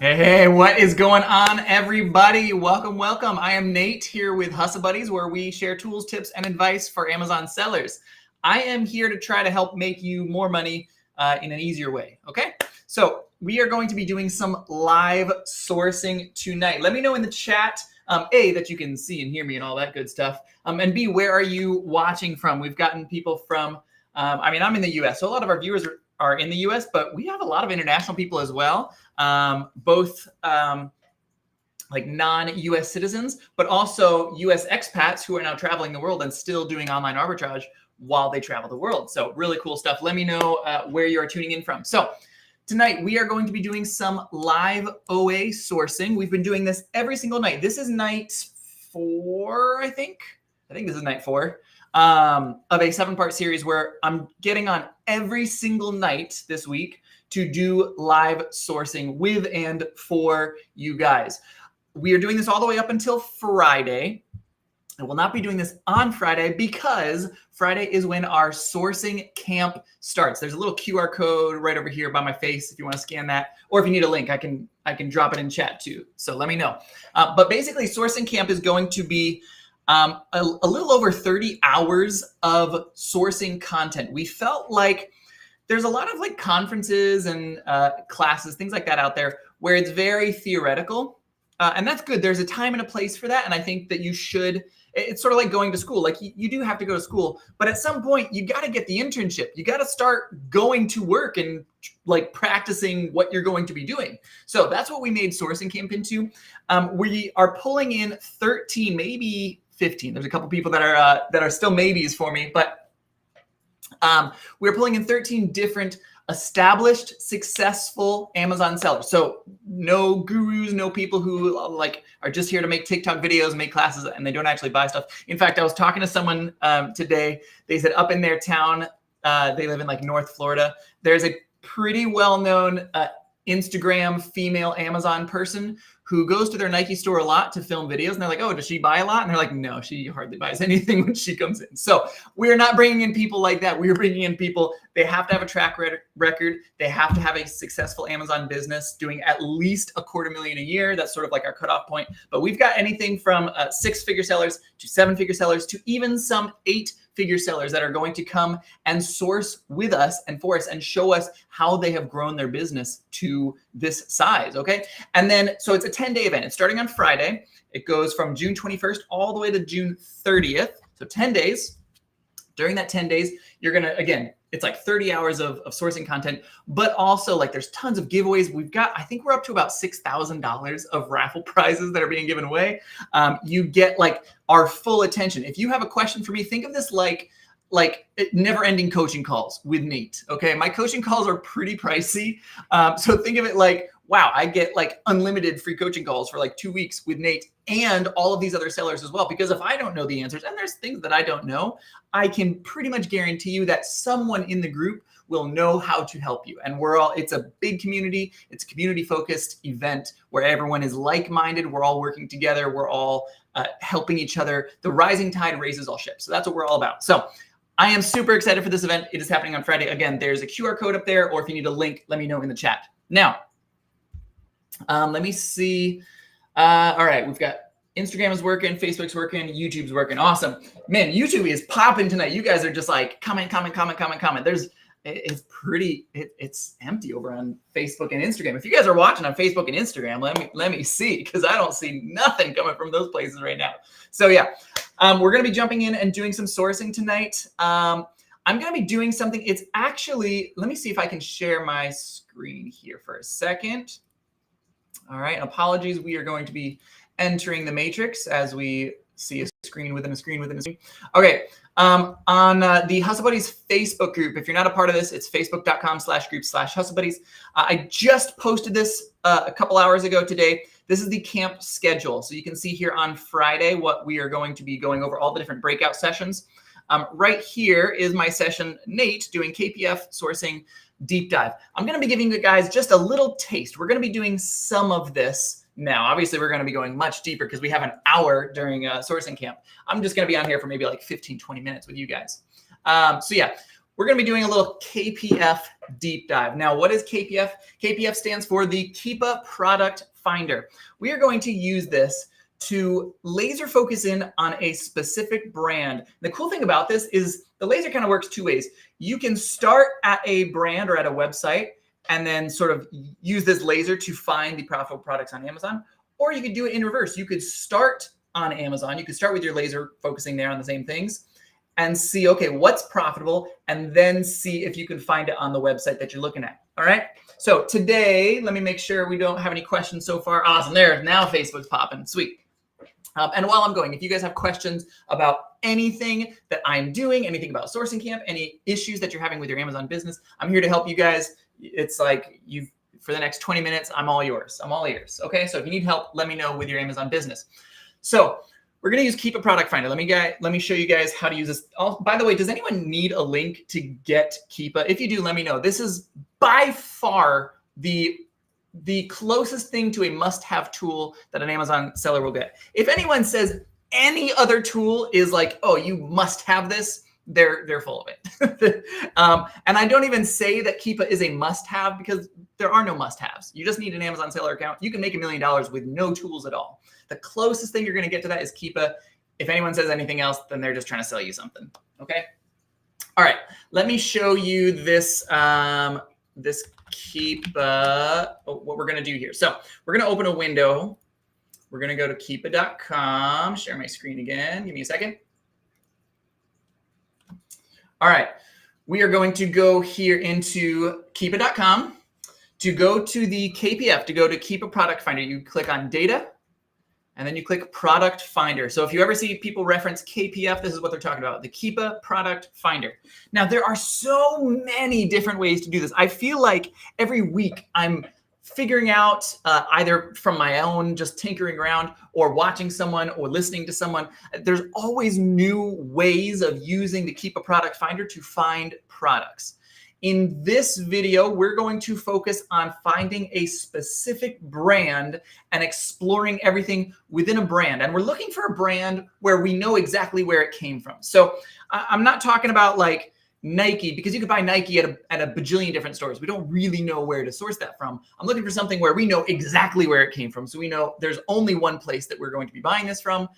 Hey, what is going on, everybody? Welcome. I am Nate here with Hustle Buddies, where we share tools, tips, and advice for Amazon sellers. I am here to try to help make you more money in an easier way, okay? So we are going to be doing some live sourcing tonight. Let me know in the chat, A, that you can see and hear me and all that good stuff, and B, where are you watching from? We've gotten people from, I'm in the US, so a lot of our viewers are in the US, but we have a lot of international people as well. Both like non-US citizens, but also US expats who are now traveling the world and still doing online arbitrage while they travel the world. So really cool stuff. Let me know where you are tuning in from. So tonight we are going to be doing some live OA sourcing. We've been doing this every single night. This is night 4, I think. I think this is night 4 of a 7-part series where I'm getting on every single night this week to do live sourcing with and for you guys. We are doing this all the way up until Friday. I will not be doing this on Friday because Friday is when our sourcing camp starts. There's a little QR code right over here by my face if you want to scan that, or if you need a link, I can drop it in chat too. So let me know. But basically, sourcing camp is going to be a little over 30 hours of sourcing content. We felt like there's a lot of like conferences and classes, things like that out there where it's very theoretical. And that's good. There's a time and a place for that. And I think that you should, it's sort of like going to school. Like you do have to go to school, but at some point you got to get the internship. You got to start going to work and like practicing what you're going to be doing. So that's what we made Sourcing Camp into. We are pulling in 13, maybe 15. There's a couple people that are still maybes for me, but we're pulling in 13 different established, successful Amazon sellers. So no gurus, no people who like are just here to make TikTok videos, make classes, and they don't actually buy stuff. In fact, I was talking to someone today. They said up in their town, they live in like North Florida. There's a pretty well-known Instagram female Amazon person who goes to their Nike store a lot to film videos. And they're like, oh, does she buy a lot? And they're like, no, she hardly buys anything when she comes in. So we're not bringing in people like that. We're bringing in people, they have to have a track record. They have to have a successful Amazon business doing at least $250,000 a year. That's sort of like our cutoff point. But we've got anything from 6-figure sellers to 7-figure sellers to even some 8-figure sellers that are going to come and source with us and for us and show us how they have grown their business to this size, okay? And then, so it's a 10-day event. It's starting on Friday. It goes from June 21st all the way to June 30th. So 10 days. During that 10 days, you're going to, again, it's like 30 hours of sourcing content, but also like there's tons of giveaways. We've got, I think we're up to about $6,000 of raffle prizes that are being given away. You get like our full attention. If you have a question for me, think of this like never-ending coaching calls with Nate, okay? My coaching calls are pretty pricey. So think of it like, wow, I get like unlimited free coaching calls for like 2 weeks with Nate and all of these other sellers as well. Because if I don't know the answers, and there's things that I don't know, I can pretty much guarantee you that someone in the group will know how to help you. And it's a big community. It's a community-focused event where everyone is like-minded. We're all working together. We're all helping each other. The rising tide raises all ships. So that's what we're all about. So I am super excited for this event. It is happening on Friday. Again, there's a QR code up there, or if you need a link, let me know in the chat. Now, let me see. All right, we've got Instagram is working, Facebook's working, YouTube's working. Awesome. Man, YouTube is popping tonight. You guys are just like comment. It's empty over on Facebook and Instagram. If you guys are watching on Facebook and Instagram, let me see, because I don't see nothing coming from those places right now. So yeah, we're going to be jumping in and doing some sourcing tonight. I'm going to be doing something. It's actually, let me see if I can share my screen here for a second. All right, apologies. We are going to be entering the matrix as we see a screen within a screen within a screen. Okay, on the Hustle Buddies Facebook group, if you're not a part of this, it's facebook.com/group/Hustle Buddies. I just posted this a couple hours ago today. This is the camp schedule. So you can see here on Friday what we are going to be going over, all the different breakout sessions. Right here is my session, Nate, doing KPF sourcing deep dive. I'm going to be giving you guys just a little taste. We're going to be doing some of this now. Obviously, we're going to be going much deeper because we have an hour during sourcing camp. I'm just going to be on here for maybe like 15, 20 minutes with you guys. So yeah, we're going to be doing a little KPF deep dive. Now, what is KPF? KPF stands for the Keepa Product Finder. We are going to use this to laser focus in on a specific brand. The cool thing about this is the laser kind of works two ways. You can start at a brand or at a website and then sort of use this laser to find the profitable products on Amazon, or you could do it in reverse. You could start on Amazon. You could start with your laser focusing there on the same things and see, okay, what's profitable, and then see if you can find it on the website that you're looking at. All right. So today, let me make sure we don't have any questions so far. Awesome. There, now Facebook's popping. Sweet. And while I'm going, if you guys have questions about anything that I'm doing, anything about Sourcing Camp, any issues that you're having with your Amazon business, I'm here to help you guys. It's like for the next 20 minutes, I'm all yours. I'm all ears. Okay. So if you need help, let me know with your Amazon business. So we're going to use Keepa Product Finder. Let me show you guys how to use this. Oh, by the way, does anyone need a link to get Keepa? If you do, let me know. This is by far the closest thing to a must-have tool that an Amazon seller will get. If anyone says any other tool is like, oh, you must have this, they're full of it. And I don't even say that Keepa is a must-have because there are no must-haves. You just need an Amazon seller account. You can make $1 million with no tools at all. The closest thing you're going to get to that is Keepa. If anyone says anything else, then they're just trying to sell you something. Okay. All right. Let me show you this, this Keepa, what we're going to do here. So we're going to open a window. We're going to go to keepa.com, share my screen again. Give me a second. All right. We are going to go here into keepa.com to go to the KPF, to go to Keepa Product Finder. You click on data and then you click Product Finder. So if you ever see people reference KPF, this is what they're talking about, the Keepa Product Finder. Now, there are so many different ways to do this. I feel like every week I'm figuring out either from my own just tinkering around or watching someone or listening to someone. There's always new ways of using the Keepa Product Finder to find products. In this video, we're going to focus on finding a specific brand and exploring everything within a brand. And we're looking for a brand where we know exactly where it came from. So I'm not talking about like Nike, because you could buy Nike at a bajillion different stores. We don't really know where to source that from. I'm looking for something where we know exactly where it came from. So we know there's only one place that we're going to be buying this from.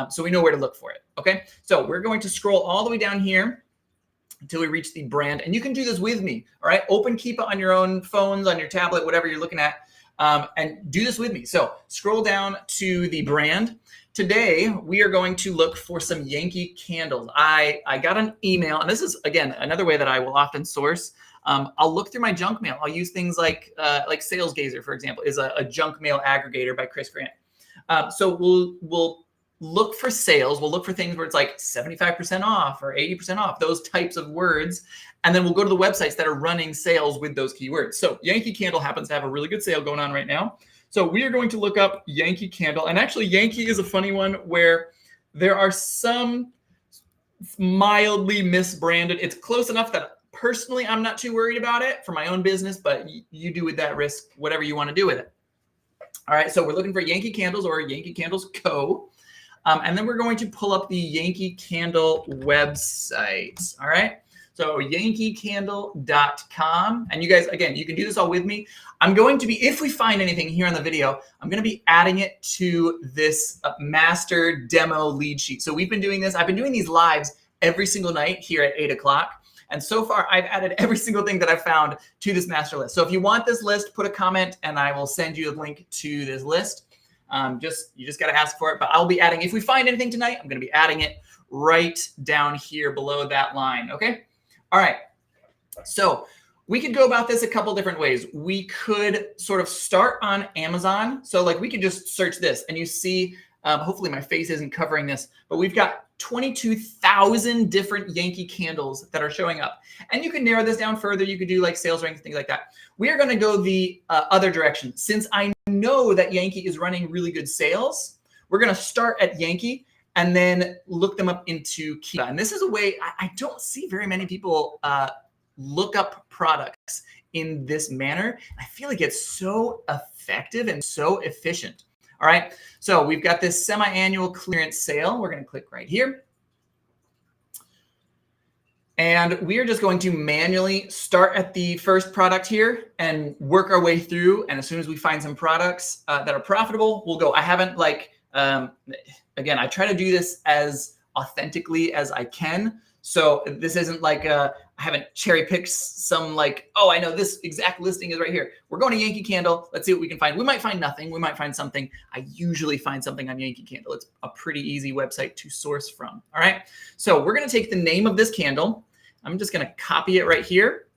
So we know where to look for it. Okay. So we're going to scroll all the way down here until we reach the brand. And you can do this with me. All right. Open Keepa on your own phones, on your tablet, whatever you're looking at, and do this with me. So scroll down to the brand. Today, we are going to look for some Yankee candles. I got an email, and this is, again, another way that I will often source. I'll look through my junk mail. I'll use things like SalesGazer, for example, is a junk mail aggregator by Chris Grant. So we'll look for sales. We'll look for things where it's like 75% off or 80% off, those types of words. And then we'll go to the websites that are running sales with those keywords. So Yankee Candle happens to have a really good sale going on right now. So we are going to look up Yankee Candle. And actually, Yankee is a funny one where there are some mildly misbranded. It's close enough that personally, I'm not too worried about it for my own business, but you do with that risk whatever you want to do with it. All right, so we're looking for Yankee Candles or Yankee Candles Co. And then we're going to pull up the Yankee Candle website. All right. So yankeecandle.com. And you guys, again, you can do this all with me. I'm going to be, if we find anything here on the video, I'm going to be adding it to this master demo lead sheet. So we've been doing this. I've been doing these lives every single night here at 8 o'clock. And so far, I've added every single thing that I've found to this master list. So if you want this list, put a comment and I will send you a link to this list. You just got to ask for it. But I'll be adding, if we find anything tonight, I'm going to be adding it right down here below that line. Okay. All right. So we could go about this a couple different ways. We could sort of start on Amazon. So like we could just search this and you see, hopefully my face isn't covering this, but we've got 22,000 different Yankee candles that are showing up. And you can narrow this down further. You could do like sales ranks, things like that. We are going to go the other direction. Since I know that Yankee is running really good sales, we're going to start at Yankee and then look them up into Keepa. And this is a way I don't see very many people look up products in this manner. I feel like it's so effective and so efficient. All right, so we've got this semi-annual clearance sale. We're going to click right here. And we are just going to manually start at the first product here and work our way through. And as soon as we find some products that are profitable, we'll go. I haven't again, I try to do this as authentically as I can. So this isn't like I haven't cherry picked some like, oh, I know this exact listing is right here. We're going to Yankee Candle. Let's see what we can find. We might find nothing. We might find something. I usually find something on Yankee Candle. It's a pretty easy website to source from. All right. So we're going to take the name of this candle. I'm just going to copy it right here.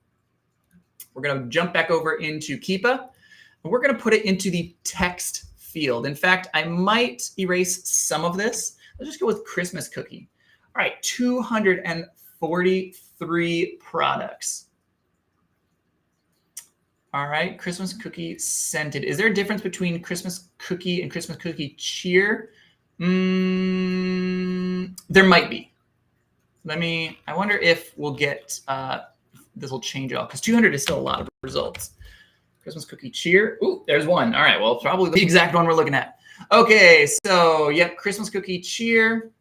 We're going to jump back over into Keepa, and we're going to put it into the text field. In fact, I might erase some of this. Let's just go with Christmas cookie. All right, 243 products. All right, Christmas cookie scented. Is there a difference between Christmas cookie and Christmas cookie cheer? There might be. I wonder if we'll get, this will change all, because 200 is still a lot of results. Christmas cookie cheer. Ooh, there's one. All right, well, probably the exact one we're looking at. Okay, so yep, Christmas cookie cheer.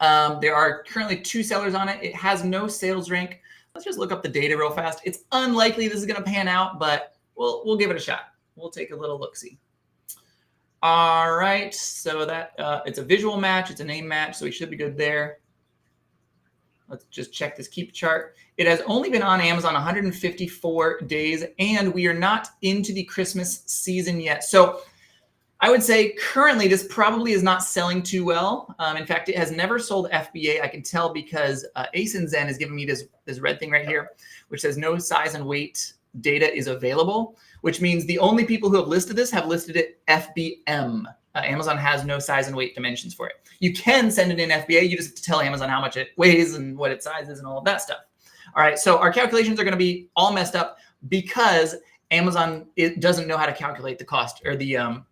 There are currently 2 sellers on it. It has no sales rank. Let's just look up the data real fast. It's unlikely this is going to pan out, but we'll give it a shot. We'll take a little look-see. All right, so that it's a visual match. It's a name match, so we should be good there. Let's just check this Keepa chart. It has only been on Amazon 154 days, and we are not into the Christmas season yet. So I would say currently this probably is not selling too well. In fact, it has never sold FBA. I can tell because Ace and Zen is giving me this red thing right here, which says no size and weight data is available, which means the only people who have listed this have listed it FBM. Amazon has no size and weight dimensions for it. You can send it in FBA. You just have to tell Amazon how much it weighs and what its size is and all of that stuff. All right, so our calculations are going to be all messed up because Amazon doesn't know how to calculate the cost or the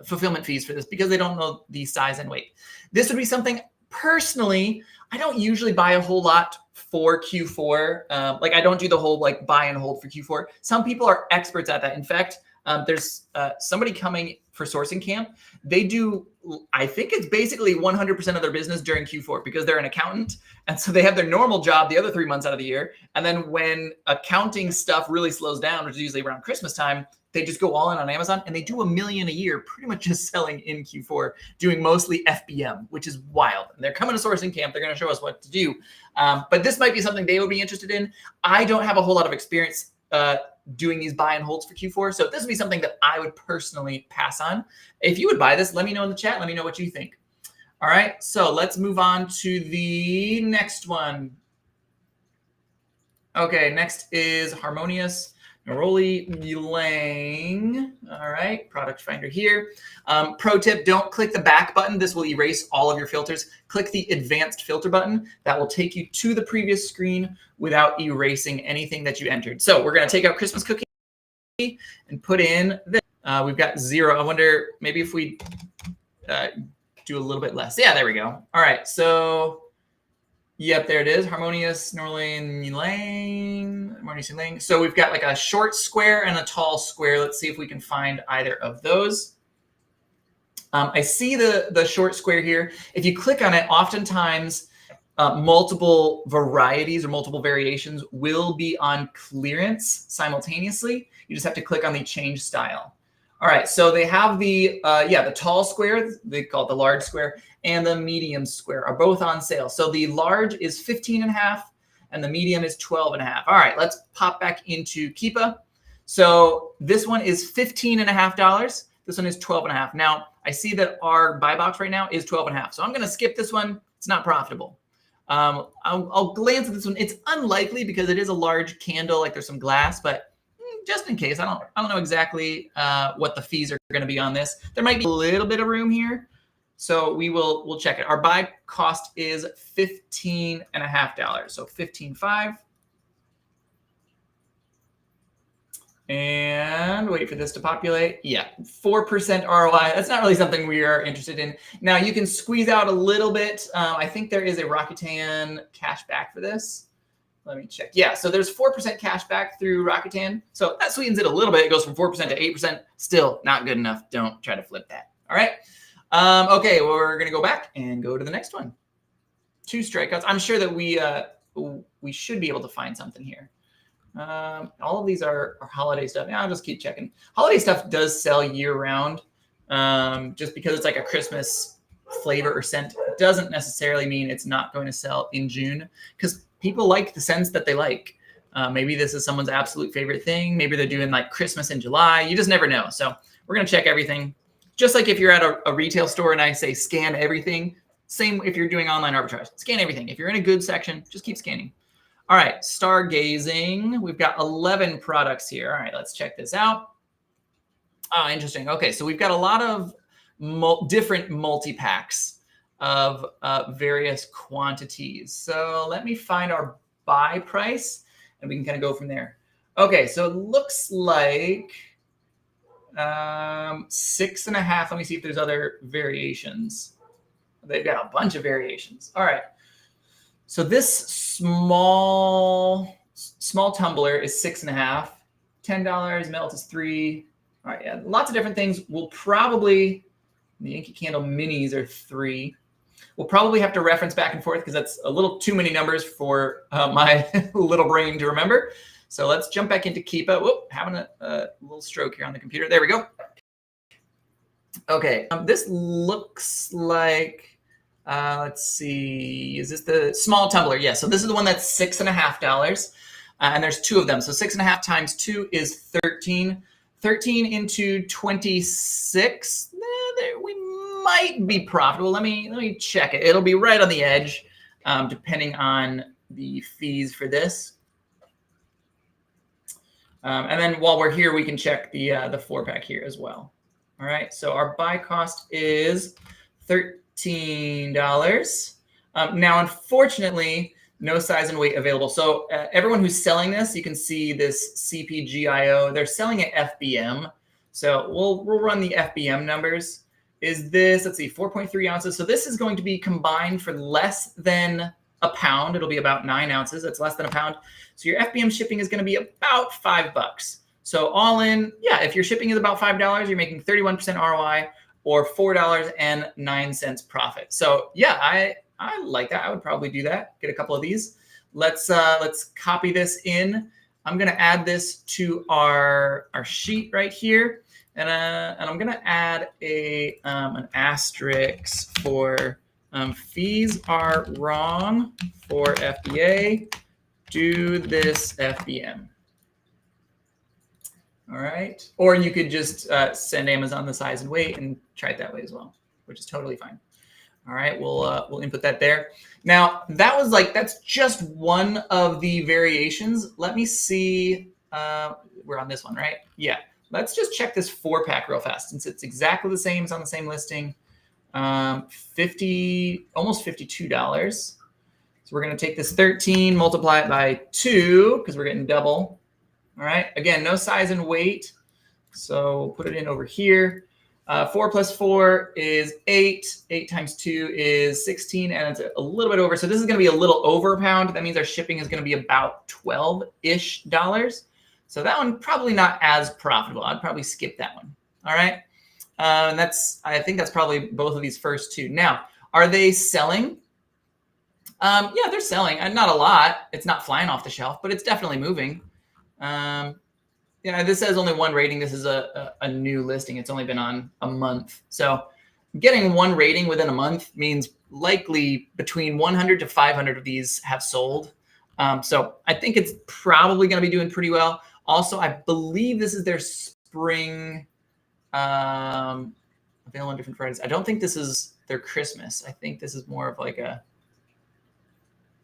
fulfillment fees for this because they don't know the size and weight. This would be something personally, I don't usually buy a whole lot for Q4. Like I don't do the whole like buy and hold for Q4. Some people are experts at that. In fact, there's somebody coming for sourcing camp. They do, I think it's basically 100% of their business during Q4 because they're an accountant. And so they have their normal job the other 3 months out of the year. And then when accounting stuff really slows down, which is usually around Christmas time, they just go all in on Amazon and they do $1 million a year, pretty much just selling in Q4, doing mostly FBM, which is wild. And they're coming to sourcing camp. They're going to show us what to do. But this might be something they would be interested in. I don't have a whole lot of experience doing these buy and holds for Q4. So this would be something that I would personally pass on. If you would buy this, let me know in the chat. Let me know what you think. All right, so let's move on to the next one. Okay, next is Harmonious Neroli Ylang. All right, product finder here. Pro tip, don't click the back button. This will erase all of your filters. Click the advanced filter button. That will take you to the previous screen without erasing anything that you entered. So we're going to take out Christmas cookie and put in this. We've got 0. I wonder maybe if we do a little bit less. Yeah, there we go. All right, so yep, there it is. Harmonious Neroli Ylang. Harmonious Ylang. So we've got like a short square and a tall square. Let's see if we can find either of those. I see the short square here. If you click on it, oftentimes multiple varieties or multiple variations will be on clearance simultaneously. You just have to click on the change style. All right, so they have the tall square, they call it the large square, and the medium square are both on sale. So the large is 15.5 and the medium is 12.5. All right, let's pop back into Keepa. So this one is $15.5. This one is 12.5. Now I see that our buy box right now is 12.5. So I'm going to skip this one. It's not profitable. I'll glance at this one. It's unlikely because it is a large candle, like there's some glass, but just in case, I don't know exactly what the fees are going to be on this. There might be a little bit of room here. So we'll check it. Our buy cost is $15.5. So 15.5. And wait for this to populate. Yeah, 4% ROI. That's not really something we are interested in. Now you can squeeze out a little bit. I think there is a Rakuten cash back for this. Let me check. Yeah, so there's 4% cash back through Rakuten. So that sweetens it a little bit. It goes from 4% to 8%. Still not good enough. Don't try to flip that. All right. Okay, well, we're going to go back and go to the next one. 2 strikeouts. I'm sure that we should be able to find something here. All of these are holiday stuff. Yeah, I'll just keep checking. Holiday stuff does sell year round. Just because it's like a Christmas flavor or scent doesn't necessarily mean it's not going to sell in June, because people like the scents that they like. Maybe this is someone's absolute favorite thing. Maybe they're doing like Christmas in July. You just never know. So we're going to check everything. Just like if you're at a retail store and I say scan everything, same if you're doing online arbitrage. Scan everything. If you're in a goods section, just keep scanning. All right, stargazing. We've got 11 products here. All right, let's check this out. Oh, interesting. Okay, so we've got a lot of different multi-packs of various quantities. So let me find our buy price, and we can kind of go from there. Okay, so it looks like 6.5. Let me see if there's other variations. They've got a bunch of variations. All right. So this small tumbler is 6.5. $10. Melt is $3. All right, yeah, lots of different things. We'll probably, the Yankee Candle minis are $3. We'll probably have to reference back and forth because that's a little too many numbers for my little brain to remember. So let's jump back into Keepa. Whoop, having a little stroke here on the computer. There we go. Okay, this looks like, let's see, is this the small tumbler? Yeah, so this is the one that's $6.5. And there's 2 of them. So 6.5 times 2 is 13. 13 into 26, we might be profitable. Let me check it. It'll be right on the edge, depending on the fees for this. And then while we're here, we can check the 4-pack here as well. All right, so our buy cost is $13. Now, unfortunately, no size and weight available. So everyone who's selling this, you can see this CPGIO. They're selling at FBM. So we'll run the FBM numbers. Is this, let's see, 4.3 ounces. So this is going to be combined for less than a pound. It'll be about 9 ounces. That's less than a pound. So your FBM shipping is going to be about $5. So all in, yeah, if your shipping is about $5, you're making 31% ROI or $4.09 profit. So yeah, I like that. I would probably do that. Get a couple of these. Let's copy this in. I'm going to add this to our sheet right here, and I'm going to add an asterisk for fees are wrong for FBA. Do this FBM. All right. Or you could just send Amazon the size and weight and try it that way as well, which is totally fine. All right, we'll input that there. Now that's just one of the variations. Let me see. We're on this one, right? Yeah. Let's just check this 4-pack real fast, since it's exactly the same. It's on the same listing. Almost $52. So we're going to take this 13, multiply it by 2 because we're getting double. All right. Again, no size and weight. So put it in over here. 4 plus 4 is 8. 8 times 2 is 16, and it's a little bit over. So this is going to be a little over a pound. That means our shipping is going to be about $12-ish. So that one probably not as profitable. I'd probably skip that one. All right. And I think that's probably both of these first 2. Now, are they selling? Yeah, they're selling. Not a lot. It's not flying off the shelf, but it's definitely moving. This says only 1 rating. This is a new listing. It's only been on a month. So getting 1 rating within a month means likely between 100 to 500 of these have sold. So I think it's probably going to be doing pretty well. Also, I believe this is their spring available on different Fridays. I don't think this is their Christmas. I think this is more of like a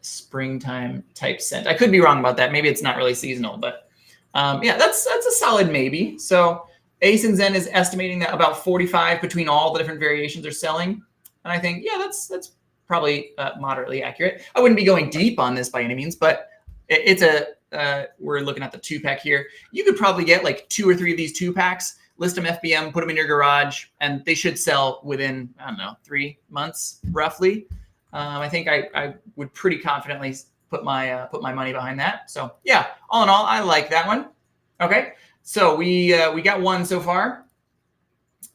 springtime type scent. I could be wrong about that. Maybe it's not really seasonal, but yeah, that's a solid maybe. So Ace and Zen is estimating that about 45 between all the different variations are selling. And I think, yeah, that's probably moderately accurate. I wouldn't be going deep on this by any means, but it's we're looking at the 2-pack here. You could probably get like 2 or 3 of these 2-packs, list them FBM, put them in your garage, and they should sell within, I don't know, 3 months roughly. I think I would pretty confidently put my money behind that. So yeah, all in all, I like that one. Okay, so we got 1 so far.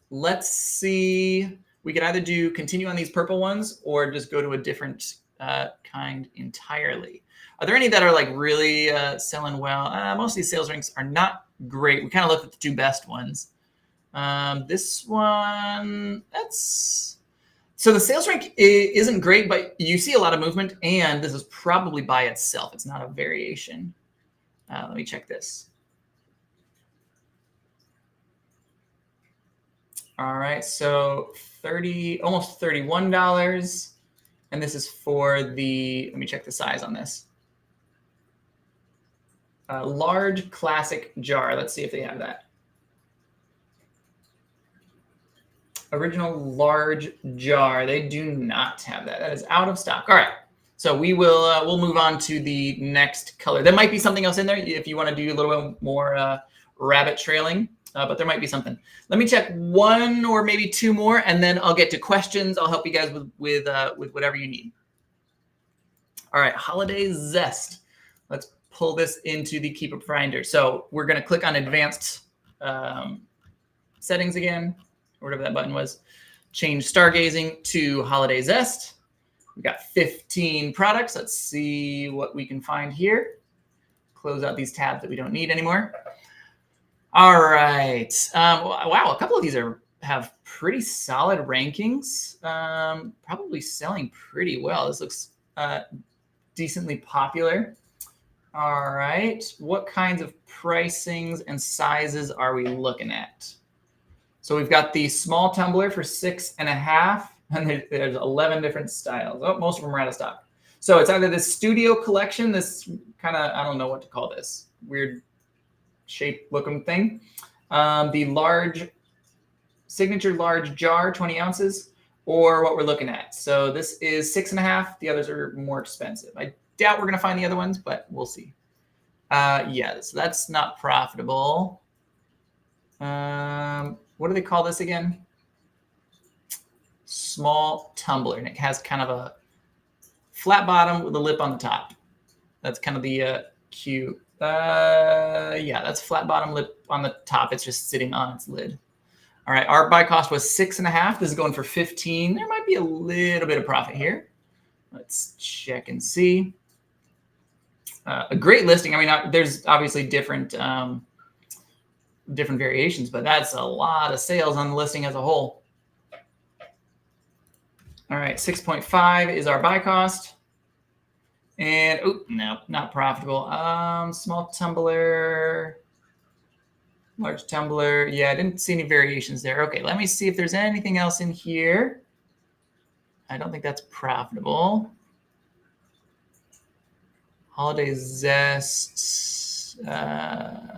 Let's see. We could either continue on these purple ones or just go to a different kind entirely. Are there any that are like really selling well? Most of these sales ranks are not great. We kind of looked at the two best ones. This one, so the sales rank isn't great, but you see a lot of movement, and this is probably by itself. It's not a variation. Let me check this. All right, so almost $31. And this is for let me check the size on this. Large classic jar. Let's see if they have that. Original large jar. They do not have that. That is out of stock. All right. So we'll move on to the next color. There might be something else in there if you want to do a little bit more rabbit trailing, but there might be something. Let me check one or maybe two more, and then I'll get to questions. I'll help you guys with whatever you need. All right, Holiday Zest. Let's pull this into the Keepa Finder. So we're going to click on Advanced Settings again, or whatever that button was. Change Stargazing to Holiday Zest. We've got 15 products. Let's see what we can find here. Close out these tabs that we don't need anymore. All right. Wow, a couple of these have pretty solid rankings. Probably selling pretty well. This looks decently popular. All right. What kinds of pricings and sizes are we looking at? So we've got the small tumbler for 6.5, and there's 11 different styles. Oh, most of them are out of stock. So it's either this studio collection, this kind of, I don't know what to call this, weird shape looking thing. The large, signature large jar, 20 ounces, or what we're looking at. So this is 6.5. The others are more expensive. I doubt we're going to find the other ones, but we'll see. Yeah, so that's not profitable. What do they call this again? Small tumbler, and it has kind of a flat bottom with a lip on the top. That's kind of the cue. Yeah, that's flat bottom lip on the top. It's just sitting on its lid. All right, our buy cost was 6.5. This is going for 15. There might be a little bit of profit here. Let's check and see. A great listing. I mean, there's obviously different variations, but that's a lot of sales on the listing as a whole. All right, 6.5 is our buy cost. And, oh, no, not profitable. Small tumbler, large tumbler. Yeah, I didn't see any variations there. Okay, let me see if there's anything else in here. I don't think that's profitable. Holiday Zest, not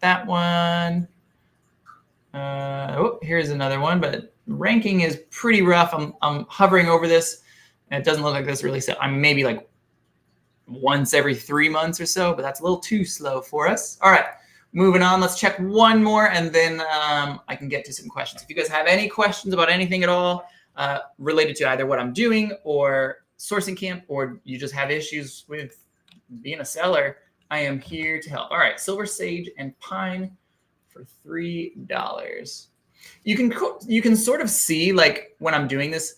that one. Oh, here's another one, but ranking is pretty rough. I'm hovering over this, and it doesn't look like this really set. I'm maybe like once every 3 months or so, but that's a little too slow for us. All right, moving on. Let's check one more, and then I can get to some questions. If you guys have any questions about anything at all related to either what I'm doing or Sourcing Camp, or you just have issues with being a seller, I am here to help. All right, silver sage and pine for $3. You can sort of see, like, when I'm doing this,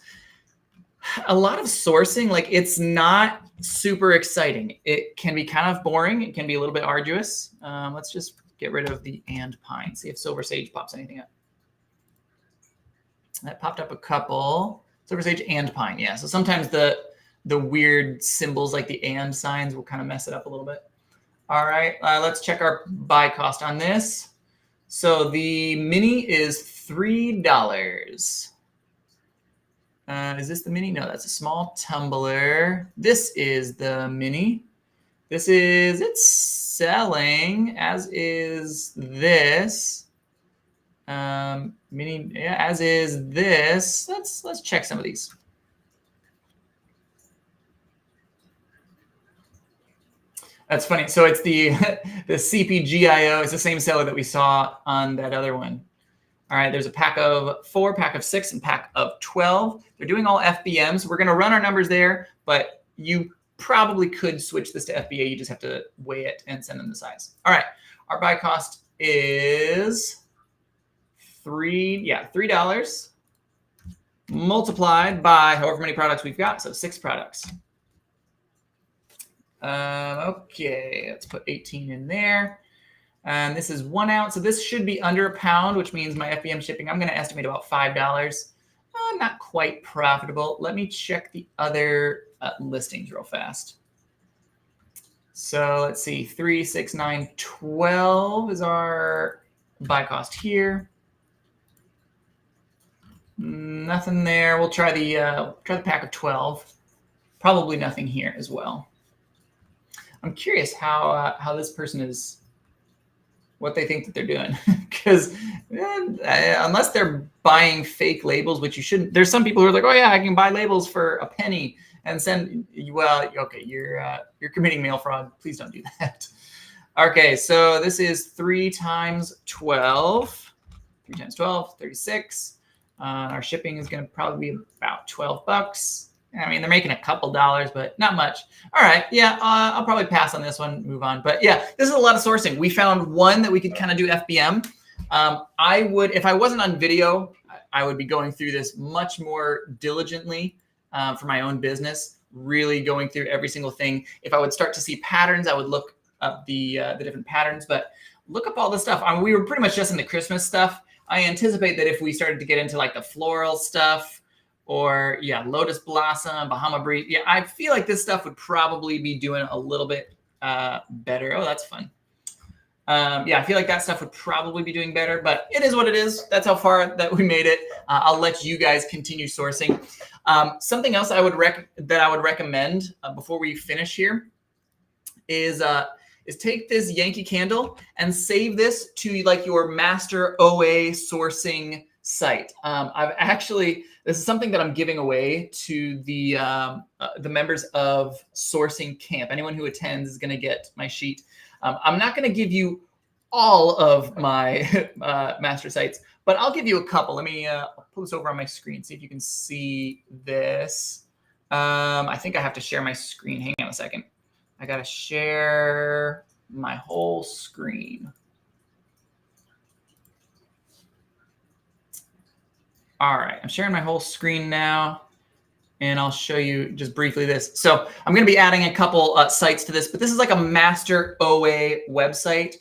a lot of sourcing, like, it's not super exciting. It can be kind of boring. It can be a little bit arduous. Let's just get rid of the and pine. See if silver sage pops anything up. That popped up a couple. Silver sage and pine, yeah. So sometimes the weird symbols like the and signs will kind of mess it up a little bit. All right, let's check our buy cost on this. So the mini is $3. Is this the mini? No, that's a small tumbler. This is the mini. It's selling, as is this. Mini, yeah, as is this. Let's check some of these. That's funny. So it's the CPGIO. It's the same seller that we saw on that other one. All right, there's a pack of 4, pack of 6, and pack of 12. They're doing all FBMs. We're going to run our numbers there, but you probably could switch this to FBA. You just have to weigh it and send them the size. All right, our buy cost is $3. multiplied by however many products we've got. So 6 products. Okay, let's put 18 in there. And this is 1 ounce. So this should be under £1, which means my FBM shipping, I'm going to estimate about $5. Not quite profitable. Let me check the other listings real fast. So let's see, 3, 6, 9, 12 is our buy cost here. Nothing there. We'll try the pack of 12. Probably nothing here as well. I'm curious how this person is, what they think that they're doing, because unless they're buying fake labels, which you shouldn't. There's some people who are like, oh yeah, I can buy labels for a penny and send. Well, okay, you're committing mail fraud. Please don't do that. Okay, so this is 3 times 12. 3 times 12, 36. Our shipping is going to probably be about $12. I mean, they're making a couple dollars, but not much. All right. Yeah, I'll probably pass on this one, move on. But yeah, this is a lot of sourcing. We found one that we could kind of do FBM. I would, if I wasn't on video, I would be going through this much more diligently for my own business, really going through every single thing. If I would start to see patterns, I would look up the different patterns, but look up all this stuff. I mean, we were pretty much just in the Christmas stuff. I anticipate that if we started to get into like the floral stuff, or yeah, lotus blossom, Bahama breeze. Yeah, I feel like this stuff would probably be doing a little bit better. Oh, that's fun. Yeah, I feel like that stuff would probably be doing better, but it is what it is. That's how far that we made it. I'll let you guys continue sourcing. Something else I would recommend before we finish here is take this Yankee Candle and save this to like your master OA sourcing site. I've actually, this is something that I'm giving away to the members of Sourcing Camp. Anyone who attends is going to get my sheet. I'm not going to give you all of my master sites, but I'll give you a couple. Let me pull this over on my screen, see if you can see this. I think I have to share my screen. Hang on a second. I got to share my whole screen. All right, I'm sharing my whole screen now, and I'll show you just briefly this. So I'm going to be adding a couple sites to this, but this is like a master OA website.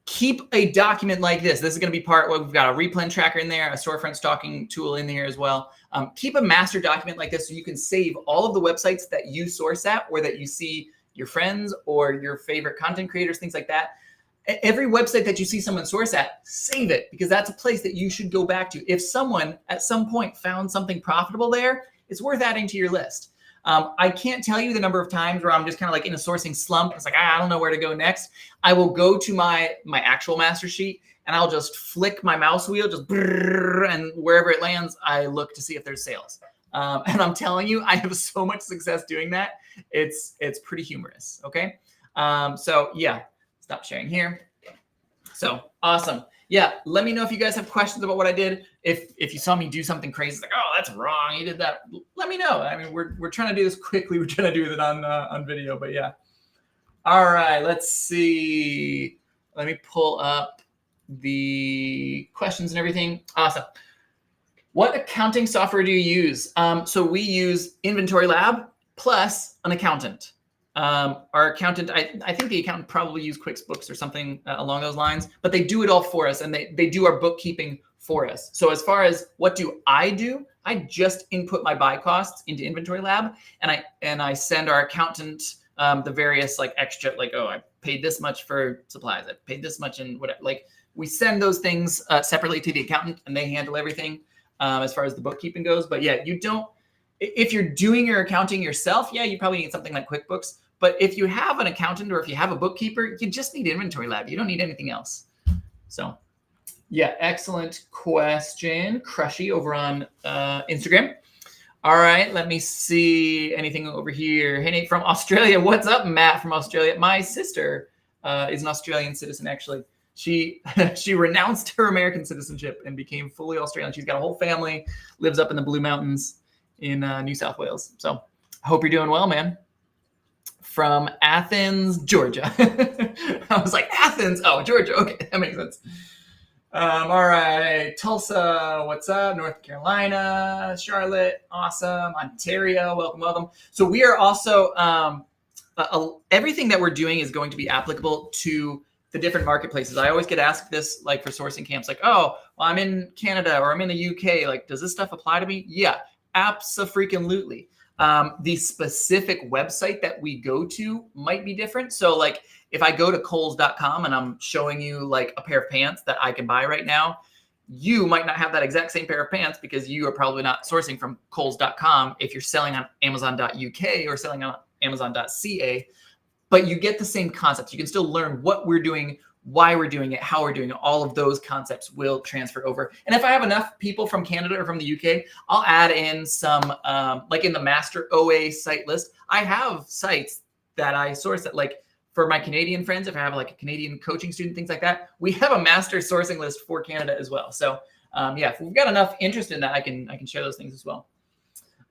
Keep a document like this. This is going to be part, we've got a replen tracker in there, a storefront stalking tool in here as well. Keep a master document like this so you can save all of the websites that you source at, or that you see your friends or your favorite content creators, things like that. Every website that you see someone source at, save it, because that's a place that you should go back to. If someone at some point found something profitable there, it's worth adding to your list. I can't tell you the number of times where I'm just kind of like in a sourcing slump. It's like, I don't know where to go next. I will go to my actual master sheet and I'll just flick my mouse wheel, just brrr, and wherever it lands, I look to see if there's sales. And I'm telling you, I have so much success doing that. It's pretty humorous. Okay. So yeah. Stop sharing here. So awesome. Yeah, let me know if you guys have questions about what I did. If you saw me do something crazy, like, oh, that's wrong, you did that, let me know. I mean, we're trying to do this quickly. We're trying to do it on video, but yeah. All right, let's see. Let me pull up the questions and everything. Awesome. What accounting software do you use? So we use Inventory Lab plus an accountant. Our accountant, I think the accountant probably used QuickBooks or something along those lines, but they do it all for us, and they do our bookkeeping for us. So as far as what do, I just input my buy costs into Inventory Lab, and I send our accountant the various like extra, like, oh, I paid this much for supplies, I paid this much in whatever. Like we send those things separately to the accountant, and they handle everything as far as the bookkeeping goes. But yeah, you don't. If you're doing your accounting yourself, yeah, you probably need something like QuickBooks. But if you have an accountant or if you have a bookkeeper, you just need Inventory Lab. You don't need anything else. So yeah, excellent question. Crushy over on Instagram. All right, let me see anything over here. Hey, Nate from Australia. What's up, Matt from Australia? My sister is an Australian citizen, actually. She renounced her American citizenship and became fully Australian. She's got a whole family, lives up in the Blue Mountains in New South Wales. So I hope you're doing well, man. From Athens, Georgia. I was like, Athens? Oh, Georgia. Okay, that makes sense. All right, Tulsa, what's up? North Carolina, Charlotte, awesome. Ontario, welcome, welcome. So we are also everything that we're doing is going to be applicable to the different marketplaces. I always get asked this, like for sourcing camps, like, oh, well, I'm in Canada or I'm in the UK. Like, does this stuff apply to me? Yeah, abso-freaking-lutely. The specific website that we go to might be different. So, like, if I go to Kohl's.com and I'm showing you like a pair of pants that I can buy right now, you might not have that exact same pair of pants because you are probably not sourcing from Kohl's.com if you're selling on Amazon.uk or selling on Amazon.ca, but you get the same concepts. You can still learn what we're doing, why we're doing it, how we're doing it. All of those concepts will transfer over. And if I have enough people from Canada or from the UK, I'll add in some, like in the master OA site list, I have sites that I source at, like for my Canadian friends, if I have like a Canadian coaching student, things like that, we have a master sourcing list for Canada as well. So yeah, if we've got enough interest in that, I can share those things as well.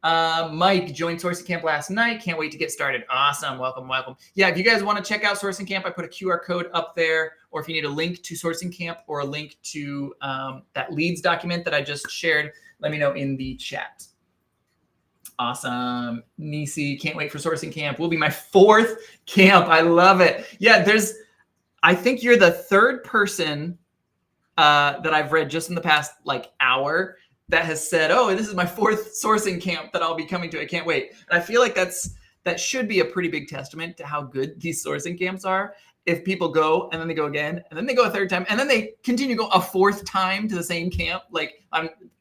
Mike joined Sourcing Camp last night. Can't wait to get started. Awesome. Welcome, welcome. Yeah, if you guys want to check out Sourcing Camp, I put a QR code up there, or if you need a link to Sourcing Camp or a link to that leads document that I just shared, let me know in the chat. Awesome. Nisi, can't wait for Sourcing Camp. Will be my 4th camp. I love it. Yeah, I think you're the 3rd person that I've read just in the past like hour that has said, oh, this is my 4th sourcing camp that I'll be coming to. I can't wait. And I feel like that should be a pretty big testament to how good these sourcing camps are. If people go and then they go again and then they go a 3rd time and then they continue to go a 4th time to the same camp, like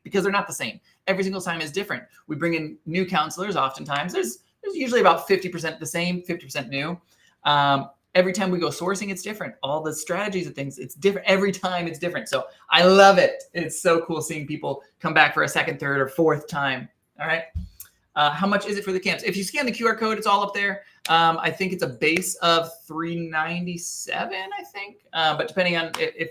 because they're not the same. Every single time is different. We bring in new counselors. Oftentimes there's usually about 50% the same, 50% new. Every time we go sourcing, it's different. All the strategies and things, it's different. Every time it's different. So I love it. It's so cool seeing people come back for a 2nd, 3rd, or 4th time. All right. How much is it for the camps? If you scan the QR code, it's all up there. I think it's a base of $397, I think. But depending on if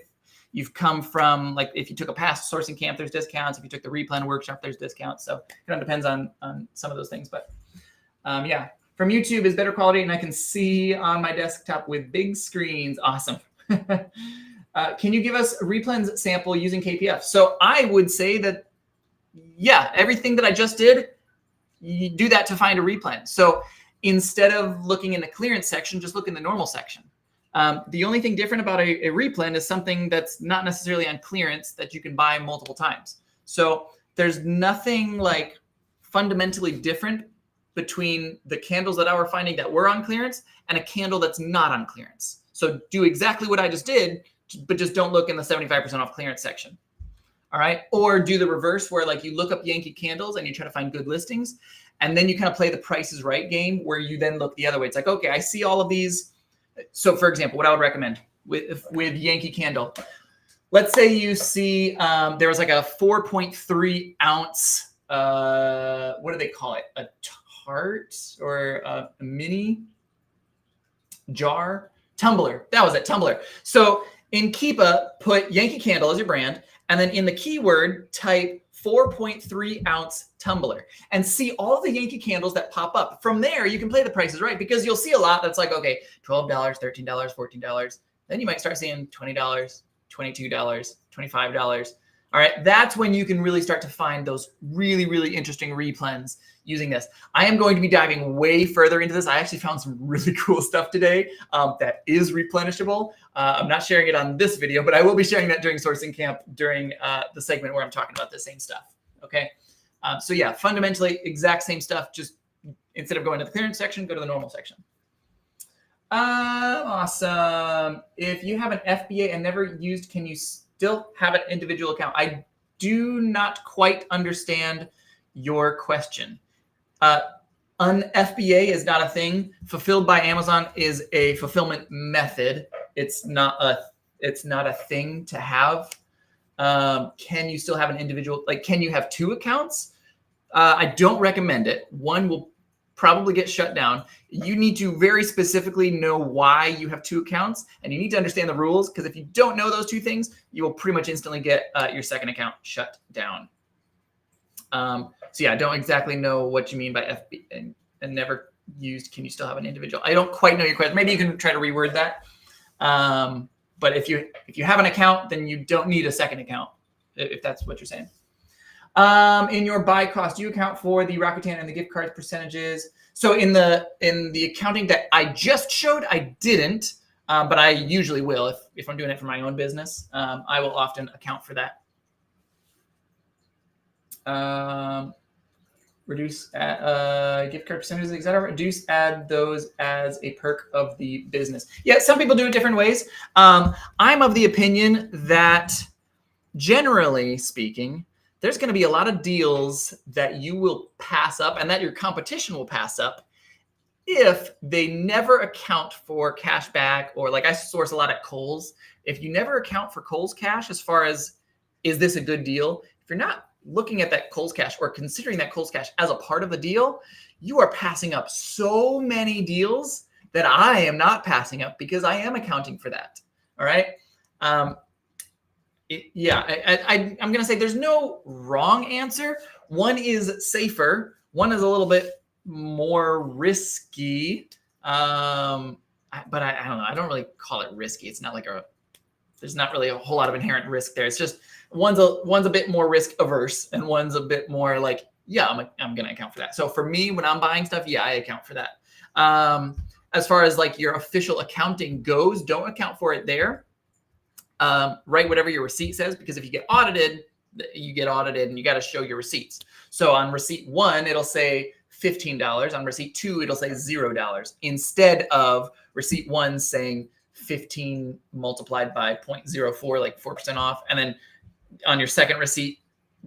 you've come from, like, if you took a past sourcing camp, there's discounts. If you took the replan workshop, there's discounts. So it kind of depends on some of those things. But yeah. From YouTube is better quality, and I can see on my desktop with big screens. Awesome. Can you give us a replens sample using KPF? So I would say that, yeah, everything that I just did, you do that to find a replen. So instead of looking in the clearance section, just look in the normal section. The only thing different about a replen is something that's not necessarily on clearance that you can buy multiple times. So there's nothing like fundamentally different between the candles that I were finding that were on clearance and a candle that's not on clearance. So do exactly what I just did, but just don't look in the 75% off clearance section. All right. Or do the reverse where like you look up Yankee Candles and you try to find good listings. And then you kind of play the Price is Right game where you then look the other way. It's like, okay, I see all of these. So for example, what I would recommend with Yankee Candle, let's say you see there was like a 4.3 ounce, what do they call it? A tart or a mini jar tumbler. That was it, tumbler. So in Keepa, put Yankee Candle as your brand, and then in the keyword type 4.3 ounce tumbler and see all of the Yankee Candles that pop up. From there, you can play the prices right because you'll see a lot that's like, okay, $12, $13, $14. Then you might start seeing $20, $22, $25. All right, that's when you can really start to find those really, really interesting replens using this. I am going to be diving way further into this. I actually found some really cool stuff today that is replenishable. I'm not sharing it on this video, but I will be sharing that during sourcing camp during the segment where I'm talking about the same stuff. Okay, so yeah, fundamentally exact same stuff. Just instead of going to the clearance section, go to the normal section. Awesome. If you have an FBA and never used, can you still have an individual account? I do not quite understand your question. An FBA is not a thing. Fulfilled by Amazon is a fulfillment method. It's not a thing to have. Can you still have an individual? Like, can you have 2 accounts? I don't recommend it. One will probably get shut down. You need to very specifically know why you have 2 accounts, and you need to understand the rules, because if you don't know those 2 things, you will pretty much instantly get your second account shut down. So yeah, I don't exactly know what you mean by FB and never used. Can you still have an individual? I don't quite know your question. Maybe you can try to reword that. But if you have an account, then you don't need a second account, if that's what you're saying. In your buy cost, do you account for the Rakuten and the gift card percentages? So in the accounting that I just showed, I didn't, but I usually will if I'm doing it for my own business. I will often account for that. Reduce gift card percentages, etc. Reduce, add those as a perk of the business. Yeah, some people do it different ways. I'm of the opinion that generally speaking, there's going to be a lot of deals that you will pass up and that your competition will pass up if they never account for cash back, or like I source a lot at Kohl's. If you never account for Kohl's cash as far as, is this a good deal? If you're not looking at that Kohl's cash or considering that Kohl's cash as a part of the deal, you are passing up so many deals that I am not passing up because I am accounting for that. All right. I'm going to say there's no wrong answer. One is safer. One is a little bit more risky. But I don't know. I don't really call it risky. It's not like there's not really a whole lot of inherent risk there. It's just one's a bit more risk averse and one's a bit more like, yeah, I'm going to account for that. So for me, when I'm buying stuff, yeah, I account for that. As far as like your official accounting goes, don't account for it there. Write whatever your receipt says, because if you get audited, and you got to show your receipts. So on receipt 1, it'll say $15. On receipt 2, it'll say $0 instead of receipt 1 saying 15 multiplied by 0.04, like 4% off. And then on your second receipt,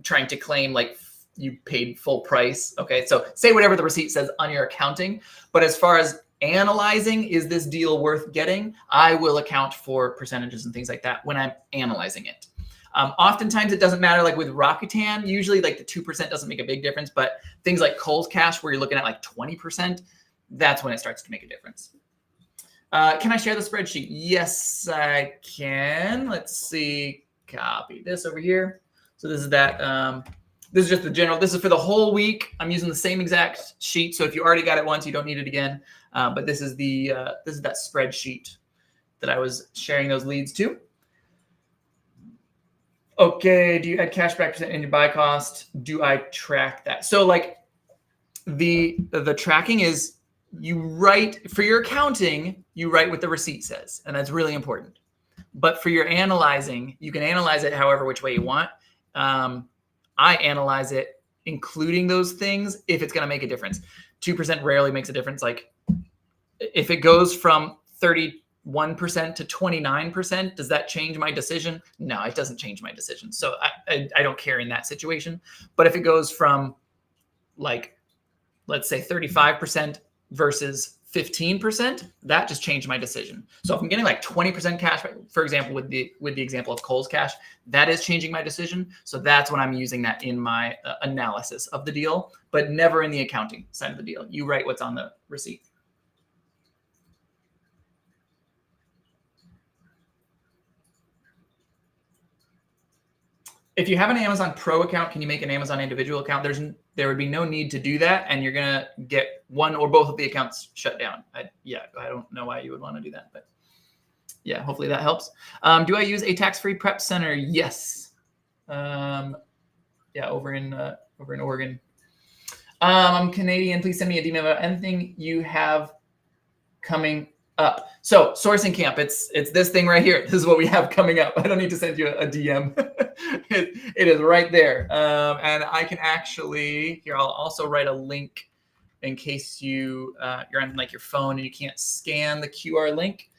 trying to claim like you paid full price. Okay. So say whatever the receipt says on your accounting, but as far as analyzing, is this deal worth getting? I will account for percentages and things like that when I'm analyzing it. Oftentimes it doesn't matter. Like with Rakuten, usually like the 2% doesn't make a big difference, but things like Kohl's cash where you're looking at like 20%, that's when it starts to make a difference. Can I share the spreadsheet? Yes, I can. Let's see. Copy this over here. So this is that. This is just the general. This is for the whole week. I'm using the same exact sheet. So if you already got it once, you don't need it again. But this is that spreadsheet that I was sharing those leads to. Okay. Do you add cashback percent in your buy cost? Do I track that? So like the tracking is, you write for your accounting, you write what the receipt says, and that's really important. But for your analyzing, you can analyze it however which way you want. I analyze it including those things if it's going to make a difference. 2% rarely makes a difference. Like if it goes from 31% to 29%, does that change my decision? No, it doesn't change my decision. So I don't care in that situation. But if it goes from like, let's say 35% versus 15%, that just changed my decision. So if I'm getting like 20% cash, for example, with the example of Kohl's cash, that is changing my decision. So that's when I'm using that in my analysis of the deal, but never in the accounting side of the deal. You write what's on the receipt. If you have an Amazon Pro account, can you make an Amazon individual account? There would be no need to do that, and you're gonna get one or both of the accounts shut down. I don't know why you would want to do that, but yeah, hopefully that helps. Do I use a tax-free prep center? Yes. Yeah, over in Oregon. I'm Canadian. Please send me a DM about anything you have coming up. So sourcing camp, it's this thing right here. This is what we have coming up. I don't need to send you a DM. It is right there. And I can actually, here, I'll also write a link in case you're on like your phone and you can't scan the QR link.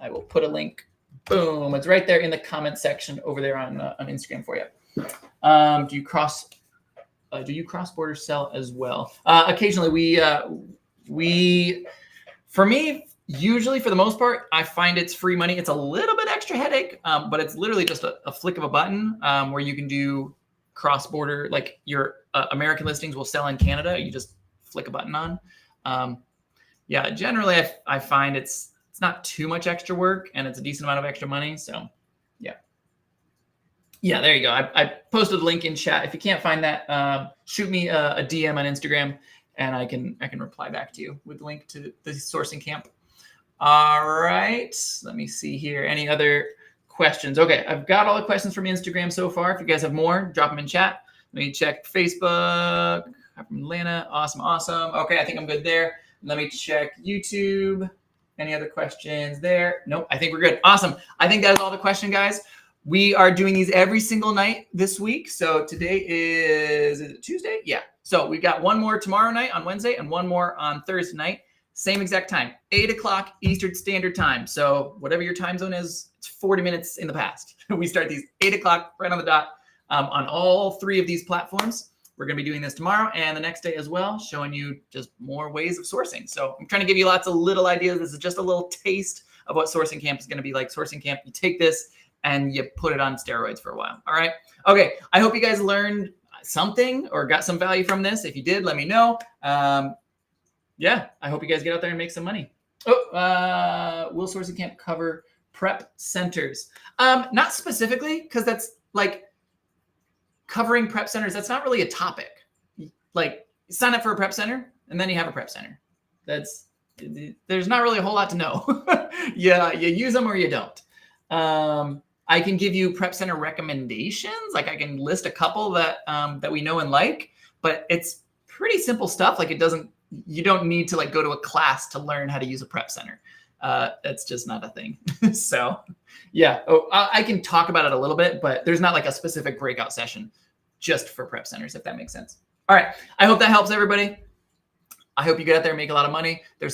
I will put a link. Boom. It's right there in the comment section over there on Instagram for you. Do you cross-border sell as well? Occasionally we, for me, usually, for the most part, I find it's free money. It's a little bit extra headache, but it's literally just a flick of a button where you can do cross-border, like your American listings will sell in Canada. You just flick a button on. Yeah, generally, I find it's not too much extra work, and it's a decent amount of extra money. So, yeah. Yeah, there you go. I posted a link in chat. If you can't find that, shoot me a DM on Instagram, and I can reply back to you with the link to the sourcing camp. All right. Let me see here. Any other questions? Okay, I've got all the questions from Instagram so far. If you guys have more, drop them in chat. Let me check Facebook. I'm from Atlanta. Awesome, awesome. Okay, I think I'm good there. Let me check YouTube. Any other questions there? Nope, I think we're good. Awesome. I think that is all the question, guys. We are doing these every single night this week. So today is it Tuesday? Yeah. So we got one more tomorrow night on Wednesday and one more on Thursday night. Same exact time, 8 o'clock Eastern Standard Time. So whatever your time zone is, it's 40 minutes in the past. We start these 8 o'clock right on the dot on all 3 of these platforms. We're going to be doing this tomorrow and the next day as well, showing you just more ways of sourcing. So I'm trying to give you lots of little ideas. This is just a little taste of what Sourcing Camp is going to be like. Sourcing Camp, you take this and you put it on steroids for a while. All right. Okay. I hope you guys learned something or got some value from this. If you did, let me know. Yeah, I hope you guys get out there and make some money. Oh, will Sourcing Camp cover prep centers? Not specifically, because that's like covering prep centers. That's not really a topic. Like sign up for a prep center and then you have a prep center. There's not really a whole lot to know. Yeah, you use them or you don't. I can give you prep center recommendations. Like I can list a couple that we know and like, but it's pretty simple stuff. Like you don't need to like go to a class to learn how to use a prep center. That's just not a thing. So yeah, I can talk about it a little bit, but there's not like a specific breakout session just for prep centers, if that makes sense. All right. I hope that helps everybody. I hope you get out there and make a lot of money. There's some